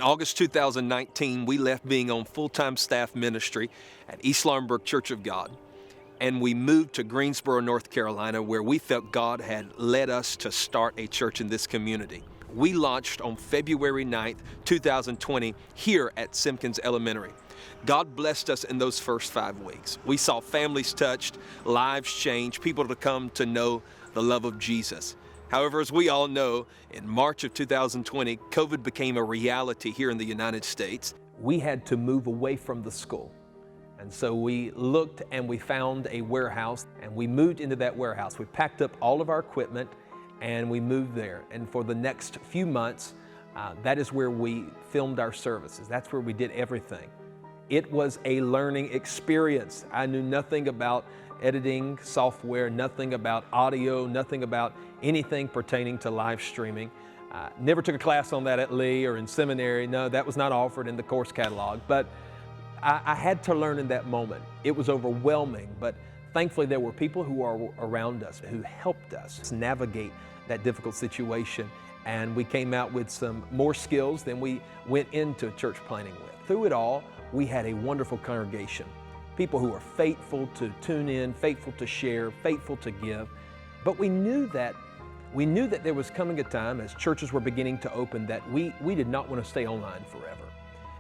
In August 2019, we left being on full-time staff ministry at East Laurinburg Church of God, and we moved to Greensboro, North Carolina, where we felt God had led us to start a church in this community. We launched on February 9th, 2020, here at Simpkins Elementary. God blessed us in those first 5 weeks. We saw families touched, lives changed, people to come to know the love of Jesus. However, as we all know, in March of 2020, COVID became a reality here in the United States. We had to move away from the school. And so we looked and we found a warehouse, and we moved into that warehouse. We packed up all of our equipment and we moved there. And for the next few months, that is where we filmed our services. That's where we did everything. It was a learning experience. I knew nothing about editing software, nothing about audio, nothing about anything pertaining to live streaming. Never took a class on that at Lee or in seminary. No, that was not offered in the course catalog, but I had to learn in that moment. It was overwhelming, but thankfully there were people who are around us who helped us navigate that difficult situation, and we came out with some more skills than we went into church planning with. Through it all, we had a wonderful congregation. People who were faithful to tune in, faithful to share, faithful to give. But we knew that there was coming a time as churches were beginning to open that we did not want to stay online forever.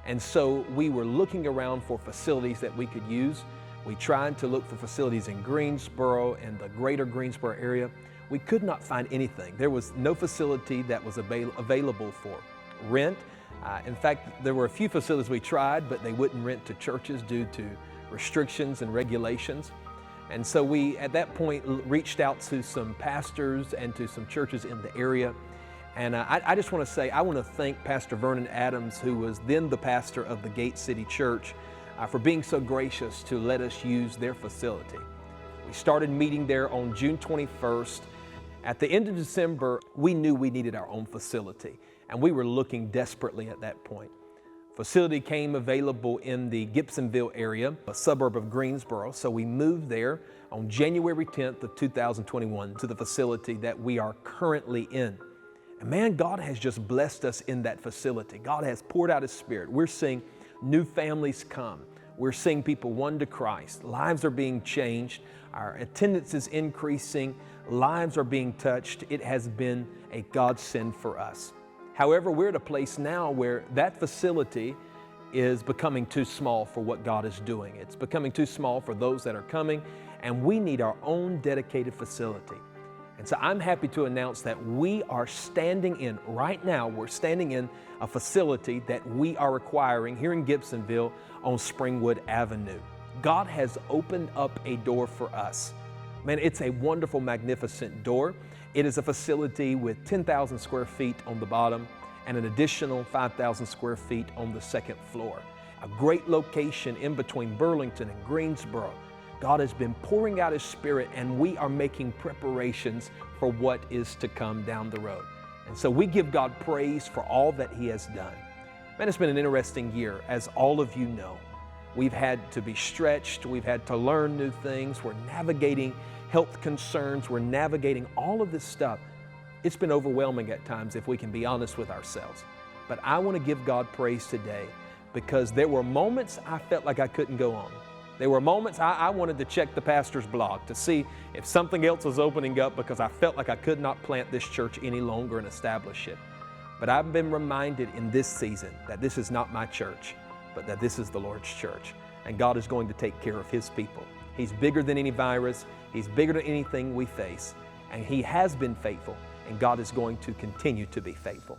And so we were looking around for facilities that we could use. We tried to look for facilities in Greensboro and the greater Greensboro area. We could not find anything. There was no facility that was available for rent. In fact, there were a few facilities we tried, but they wouldn't rent to churches due to restrictions and regulations. And so we, at that point, reached out to some pastors and to some churches in the area. And I just want to say, I want to thank Pastor Vernon Adams, who was then the pastor of the Gate City Church, for being so gracious to let us use their facility. We started meeting there on June 21st. At the end of December, we knew we needed our own facility, and we were looking desperately at that point. Facility came available in the Gibsonville area, a suburb of Greensboro, so we moved there on January 10th of 2021 to the facility that we are currently in. And man, God has just blessed us in that facility. God has poured out His Spirit. We're seeing new families come. We're seeing people won to Christ. Lives are being changed. Our attendance is increasing. Lives are being touched. It has been a godsend for us. However, we're at a place now where that facility is becoming too small for what God is doing. It's becoming too small for those that are coming, and we need our own dedicated facility. And so I'm happy to announce that we are standing in, right now, we're standing in a facility that we are acquiring here in Gibsonville on Springwood Avenue. God has opened up a door for us. Man, it's a wonderful, magnificent door. It is a facility with 10,000 square feet on the bottom and an additional 5,000 square feet on the second floor. A great location in between Burlington and Greensboro. God has been pouring out His Spirit, and we are making preparations for what is to come down the road. And so we give God praise for all that He has done. Man, it's been an interesting year, as all of you know. We've had to be stretched. We've had to learn new things. We're navigating health concerns. We're navigating all of this stuff. It's been overwhelming at times, if we can be honest with ourselves. But I want to give God praise today, because there were moments I felt like I couldn't go on. There were moments I wanted to check the pastor's blog to see if something else was opening up, because I felt like I could not plant this church any longer and establish it. But I've been reminded in this season that this is not my church, but that this is the Lord's church. And God is going to take care of His people. He's bigger than any virus. He's bigger than anything we face. And He has been faithful, and God is going to continue to be faithful.